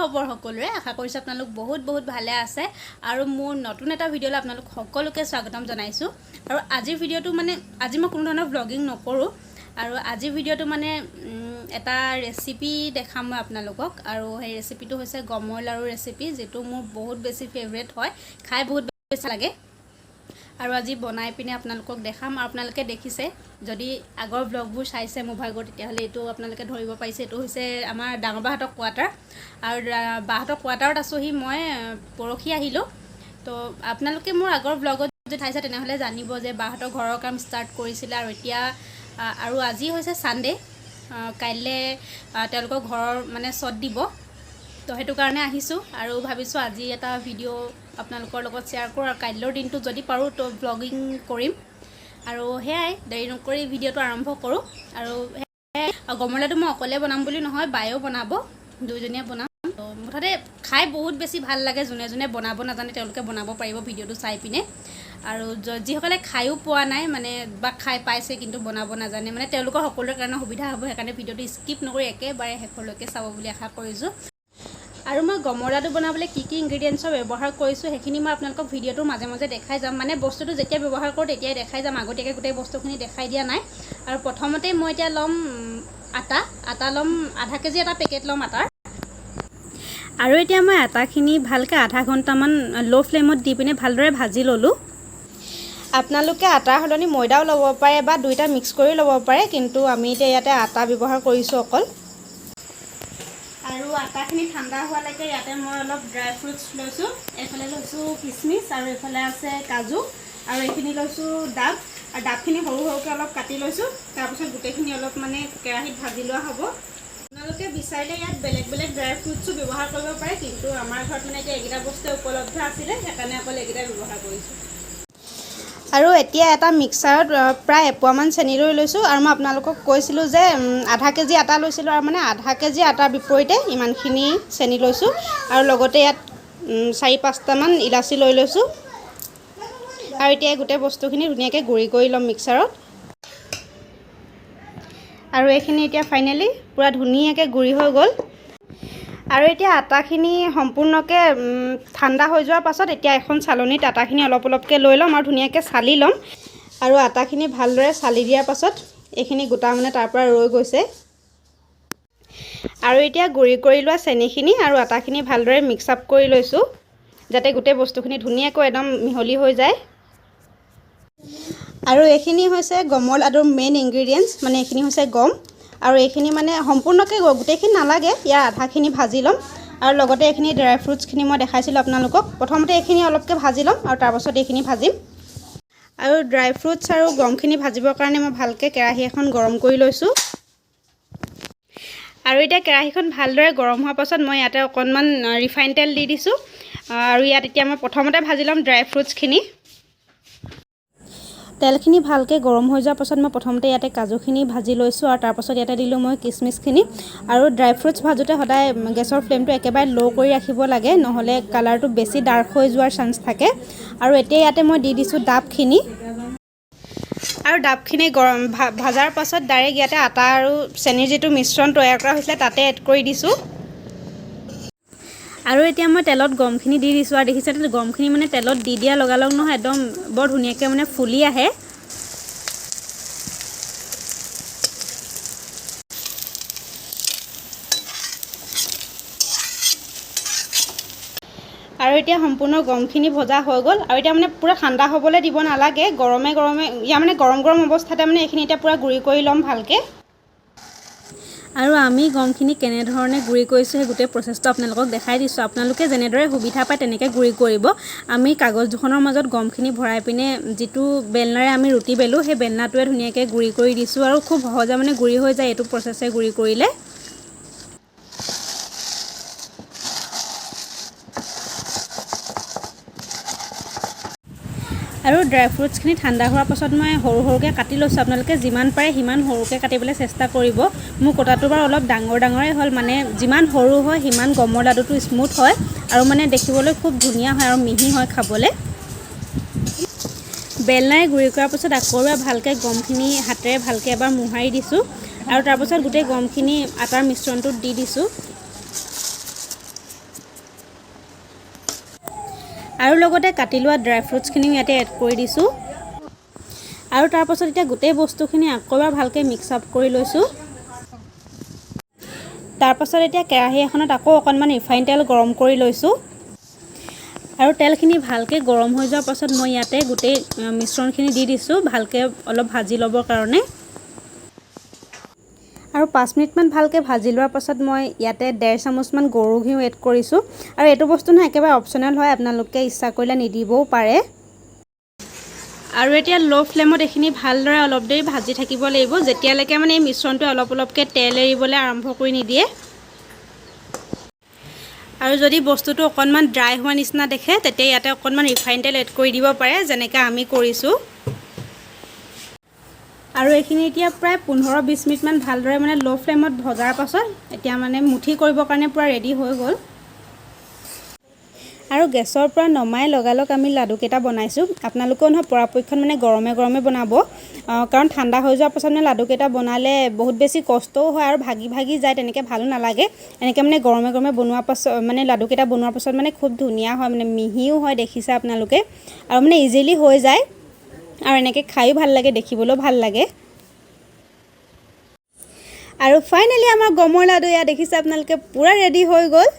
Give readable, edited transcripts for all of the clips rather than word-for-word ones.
খবৰ সকলোৰে আশা কৰিছো আপোনালোক বহুত ভালে আছে আৰু মোৰ নতুন এটা ভিডিঅ'লৈ আপোনালোক সকলোকে স্বাগতম জনাইছো আৰু আজিৰ ভিডিঅ'টো মানে আজি মই কোনো ধৰণৰ ব্লগিং নকৰো আৰু আজিৰ ভিডিঅ'টো মানে এটা ৰেচিপি দেখাম মই আপোনালোকক আৰু এই ৰেচিপিটো হৈছে গমৰ লাৰু ৰেচিপি যেটো মোৰ বহুত বেছি ফেভাৰিট হয় খাই বহুত বেছি লাগে আৰু আজি বনাই পিনে আপোনালোকক দেখাম আৰু আপোনালোকে দেখিছে যদি আগৰ ব্লগবোৰ চাইছে মোভাগৰ তেতিয়াহলে এটো আপোনালোকে ধৰিব পাইছে এটো হৈছে আমাৰ ডাঙৰ বাহতৰ কোৱাটাৰ আৰু বাহতৰ কোৱাটাৰত আছোহি মই পৰখি আহিলো তো আপোনালোকে মোৰ আগৰ ব্লগত যদি চাইছে তেনেহলে জানিব যে বাহতৰ ঘৰৰ কাম ষ্টাৰ্ট কৰিছিল আৰু এতিয়া আৰু আজি হৈছে সানডে কাইলে তেওঁলোকৰ ঘৰৰ মানে সট দিব তো হেতু কাৰণে আহিছো আৰু ভাবিছো আজি এটা ভিডিও আপোনালোকৰ লগত শেয়াৰ কৰো আৰু কাইলৰ দিনটো যদি পাৰো তো ব্লগিং কৰিম আৰু হেয়াই দেৰি নকৰি ভিডিওটো আৰম্ভ কৰো আৰু গমলাটো মই অকলে বনাম বুলি নহয় বায়ো বনাব দুইজনীয়ে বনাম তো মুঠতে খাই বহুত বেছি ভাল লাগে জুনে জুনে বনাব নাজানে তেওঁলোকে বনাব পাৰিব ভিডিওটো চাই পিনে আৰু যিসকলে খাইও পোৱা নাই মানে বা খাই পাইছে কিন্তু বনাব নাজানে মানে তেওঁলোকৰ সকলোৰে কাৰণে সুবিধা হ'ব সেইকাৰণে ভিডিওটো স্কিপ নকৰি একেবাৰে শেষলৈকে চাব বুলি আশা কৰিছো আৰু মই গমৰাটো বনাবলৈ কি ইনগ্ৰেডিয়েন্টছৰ ব্যৱহাৰ কৰিছো হেখিনি মই আপোনালোকক ভিডিওটোৰ মাজে মাজে দেখাই যাম মানে বস্তুটো যেতিয়া ব্যৱহাৰ কৰো তেতিয়াই দেখাই যাম আগতীয়াকৈ গোটেই বস্তুখিনি দেখাই দিয়া নাই আৰু প্ৰথমতে মই এতিয়া লম আটা লম আধা কেজি এটা পেকেট লম আটাৰ আৰু এতিয়া মই আটাখিনি ভালকৈ আধা ঘণ্টামান লো ফ্লেমত দি পিনে ভালদৰে ভাজি ললো আপোনালোকে আটাৰ হলনি ময়দাও ল'ব পাৰে বা দুইটা মিক্স কৰি ল'ব পাৰে কিন্তু আমি এতিয়া ইয়াতে আটা ব্যৱহাৰ কৰিছো অকল আৰু আটাখিনি ঠাণ্ডা হোৱালৈকে ইয়াতে মই অলপ ড্ৰাই ফ্ৰুটছ লৈছো এফালে লৈছো কিচমিচ আৰু এফালে আছে কাজু আৰু এইখিনি লৈছো ডাব আৰু ডাবখিনি সৰু সৰুকৈ অলপ কাটি লৈছো তাৰপিছত গোটেইখিনি অলপ মানে কেৰাহীত ভাজি লোৱা হ'ব আপোনালোকে বিচাৰিলে ইয়াত বেলেগ বেলেগ ড্ৰাই ফ্ৰুটছো ব্যৱহাৰ কৰিব পাৰে কিন্তু আমাৰ ঘৰত মানে এতিয়া এইকেইটা বস্তু উপলব্ধ আছিলে সেইকাৰণে অকল এইকেইটা ব্যৱহাৰ কৰিছো আৰু এতিয়া এটা মিক্সাৰত প্ৰায় এপোৱামান চেনি লৈ লৈছো আৰু মই আপোনালোকক কৈছিলো যে আধা কেজি আটা লৈছিলো আৰু মানে আধা কেজি আটাৰ বিপৰীতে ইমানখিনি চেনি লৈছো আৰু লগতে ইয়াত 4-5টা মান ইলাচি লৈ লৈছো আৰু এতিয়া গোটেই বস্তুখিনি ধুনীয়াকৈ গুৰি কৰি লম মিক্সাৰত আৰু এইখিনি এতিয়া ফাইনালি পুৰা ধুনীয়াকৈ গুৰি হৈ গ'ল আৰু এতিয়া আটাখিনি সম্পূৰ্ণকৈ ঠাণ্ডা হৈ যোৱাৰ পাছত এতিয়া এখন চালনীত আটাখিনি অলপ অলপকৈ লৈ ল'ম আৰু ধুনীয়াকৈ চালি ল'ম আৰু আটাখিনি ভালদৰে চালি দিয়াৰ পাছত এইখিনি গোটা মানে তাৰ পৰা ৰৈ গৈছে আৰু এতিয়া গুৰি কৰি লোৱা চেনিখিনি আৰু আটাখিনি ভালদৰে মিক্স আপ কৰি লৈছো যাতে গোটেই বস্তুখিনি ধুনীয়াকৈ একদম মিহলি হৈ যায় আৰু এইখিনি হৈছে গমৰ লাডুৰ মেইন ইনগ্ৰেডিয়েন্টছ মানে এইখিনি হৈছে গম আৰু এইখিনি মানে সম্পূৰ্ণকৈ গোটেইখিনি নালাগে ইয়াৰ আধাখিনি ভাজি ল'ম আৰু লগতে এইখিনি ড্ৰাই ফ্ৰুটছখিনি মই দেখাইছিলোঁ আপোনালোকক প্ৰথমতে এইখিনি অলপকৈ ভাজি ল'ম আৰু তাৰপাছত এইখিনি ভাজিম আৰু ড্ৰাই ফ্ৰুটছ আৰু গমখিনি ভাজিবৰ কাৰণে মই ভালকৈ কেৰাহী এখন গৰম কৰি লৈছোঁ আৰু এতিয়া কেৰাহীখন ভালদৰে গৰম হোৱাৰ পাছত মই ইয়াতে অকণমান ৰিফাইন তেল দি দিছোঁ আৰু ইয়াত এতিয়া মই প্ৰথমতে ভাজি ল'ম ড্ৰাই ফ্ৰুটছখিনি তেলখিনি ভালকৈ গৰম হৈ যোৱাৰ পাছত মই প্ৰথমতে ইয়াতে কাজুখিনি ভাজি লৈছোঁ আৰু তাৰপাছত ইয়াতে দিলোঁ মই কিচমিচখিনি আৰু ড্ৰাই ফ্ৰুটছ ভাজোতে সদায় গেছৰ ফ্লেমটো একেবাৰে ল' কৰি ৰাখিব লাগে নহ'লে কালাৰটো বেছি ডাৰ্ক হৈ যোৱাৰ চান্স থাকে আৰু এতিয়া ইয়াতে মই দি দিছোঁ ডাবখিনি আৰু ডাবখিনি গৰম ভাজাৰ পাছত ডাইৰেক্ট ইয়াতে আটা আৰু চেনিৰ যিটো মিশ্ৰণ তৈয়াৰ কৰা হৈছিলে তাতে এড কৰি দিছোঁ আৰু এতিয়া মই তেলত গমখিনি দি দিছোঁ আৰু দেখিছে গমখিনি মানে তেলত দি দিয়া লগালগ নহয় একদম বৰ ধুনীয়াকৈ মানে ফুলি আহে আৰু এতিয়া সম্পূৰ্ণ গমখিনি ভজা হৈ গ'ল আৰু এতিয়া মানে পুৰা ঠাণ্ডা হ'বলৈ দিব নালাগে গৰমে ইয়াৰ মানে গৰম অৱস্থাতে মানে এইখিনি এতিয়া পুৰা গুৰি কৰি ল'ম ভালকৈ আৰু আমি গমখিনি কেনেধৰণে গুৰি কৰিছোঁ সেই গোটেই প্ৰচেছটো আপোনালোকক দেখাই দিছোঁ আপোনালোকে যেনেদৰে সুবিধা পায় তেনেকৈ গুৰি কৰিব আমি কাগজ দুখনৰ মাজত গমখিনি ভৰাই পিনে যিটো বেলনাৰে আমি ৰুটি বেলোঁ সেই বেলনাটোৱে ধুনীয়াকৈ গুৰি কৰি দিছোঁ আৰু খুব সহজে মানে গুৰি হৈ যায় এইটো প্ৰচেছে গুৰি কৰিলে আৰু ড্ৰাই ফ্ৰুটছখিনি ঠাণ্ডা হোৱাৰ পাছত মই সৰু সৰুকৈ কাটি লৈছোঁ আপোনালোকে যিমান পাৰে সিমান সৰুকৈ কাটিবলৈ চেষ্টা কৰিব মোৰ কটাটো বাৰু অলপ ডাঙৰেই হ'ল মানে যিমান সৰু হয় সিমান গমৰ লাডুটো স্মুথ হয় আৰু মানে দেখিবলৈ খুব ধুনীয়া হয় আৰু মিহি হয় খাবলৈ বেলনাৰে গুৰি কৰাৰ পাছত আকৌ এবাৰ ভালকৈ গমখিনি হাতেৰে ভালকৈ এবাৰ মোহাৰি দিছোঁ আৰু তাৰ পাছত গোটেই গমখিনি আটাৰ মিশ্ৰণটোত দি দিছোঁ আৰু লগতে কাটি লোৱা ড্ৰাই ফ্ৰুটছখিনিও ইয়াতে এড কৰি দিছোঁ আৰু তাৰ পাছত এতিয়া গোটেই বস্তুখিনি আকৌ এবাৰ ভালকৈ মিক্স আপ কৰি লৈছোঁ তাৰ পাছত এতিয়া কেৰাহী এখনত আকৌ অকণমান ৰিফাইন তেল গৰম কৰি লৈছোঁ আৰু তেলখিনি ভালকৈ গৰম হৈ যোৱাৰ পাছত মই ইয়াতে গোটেই মিশ্ৰণখিনি দি দিছোঁ ভালকৈ অলপ ভাজি ল'বৰ কাৰণে আৰু 5 মিনিটমান ভালকৈ ভাজি লোৱাৰ পাছত মই ইয়াতে 1.5 চামুচমান গৰু ঘিউ এড কৰিছোঁ আৰু এইটো বস্তু নহয় একেবাৰে অপচনেল হয় আপোনালোকে ইচ্ছা কৰিলে নিদিবও পাৰে আৰু এতিয়া ল' ফ্লেমত এইখিনি ভালদৰে অলপ দেৰি ভাজি থাকিব লাগিব যেতিয়ালৈকে মানে এই মিশ্ৰণটো অলপ অলপকৈ তেল এৰিবলৈ আৰম্ভ কৰি নিদিয়ে আৰু যদি বস্তুটো অকণমান ড্ৰাই হোৱা নিচিনা দেখে তেতিয়া ইয়াতে অকণমান ৰিফাইন তেল এড কৰি দিব পাৰে যেনেকৈ আমি কৰিছোঁ আৰু এইখিনি এতিয়া প্ৰায় 15-20 মিনিটমান ভালদৰে মানে ল' ফ্লেমত ভজাৰ পাছত এতিয়া মানে মুঠি কৰিবৰ কাৰণে পূৰা ৰেডি হৈ গ'ল আৰু গেছৰ পৰা নমাই লগালগ আমি লাডুকেইটা বনাইছোঁ আপোনালোকেও নহয় পৰাপক্ষত মানে গৰমে গৰমে বনাব কাৰণ ঠাণ্ডা হৈ যোৱাৰ পাছত মানে লাডুকেইটা বনালে বহুত বেছি কষ্টও হয় আৰু ভাগি ভাগি যায় তেনেকৈ ভালো নালাগে এনেকৈ মানে গৰমে গৰমে বনোৱাৰ পাছত মানে লাডুকেইটা বনোৱাৰ পাছত মানে খুব ধুনীয়া হয় মানে মিহিও হয় দেখিছে আপোনালোকে আৰু মানে ইজিলি হৈ যায় আৰু এনেকৈ খায়ো ভাল লাগে দেখিবলৈও ভাল লাগে আৰু ফাইনেলি আমাৰ গমৰ লাডু এয়া দেখিছে আপোনালোকে পূৰা ৰেডি হৈ গ'ল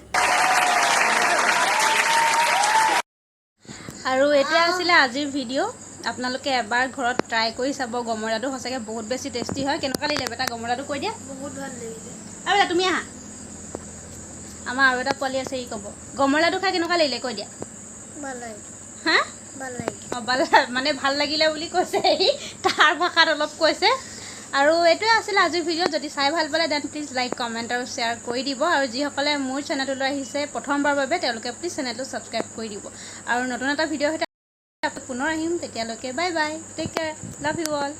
আৰু এতিয়া আছিলে আজিৰ ভিডিঅ' আপোনালোকে এবাৰ ঘৰত ট্ৰাই কৰি চাব গমৰ লাডু সঁচাকৈ বহুত বেছি টেষ্টি হয় কেনেকুৱা লাগিলে বেটা গমৰ লাডু কৈ দিয়া বহুত ভাল লাগিছে আৰু বেটা তুমি আহা আমাৰ আৰু এটা পোৱালি আছে ই ক'ব গমৰ লাডু খাই কেনেকুৱা লাগিলে কৈ দিয়া ভাল লাগিছে হা ভাল লাগিছে মানে ভাল লাগিলে বুলি কৈছে ই তাৰ ভাষাত অলপ কৈছে আৰু এইটোৱে আছিলে আজিৰ ভিডিঅ' যদি চাই ভাল পালে দেন প্লিজ লাইক কমেণ্ট আৰু শ্বেয়াৰ কৰি দিব আৰু যিসকলে মোৰ চেনেললৈ আহিছে প্ৰথমবাৰৰ বাবে তেওঁলোকে প্লিজ চেনেলটো ছাবস্ক্ৰাইব কৰি দিব আৰু নতুন এটা ভিডিঅ' সৈতে পুনৰ আহিম তেতিয়ালৈকে bye bye take care love you all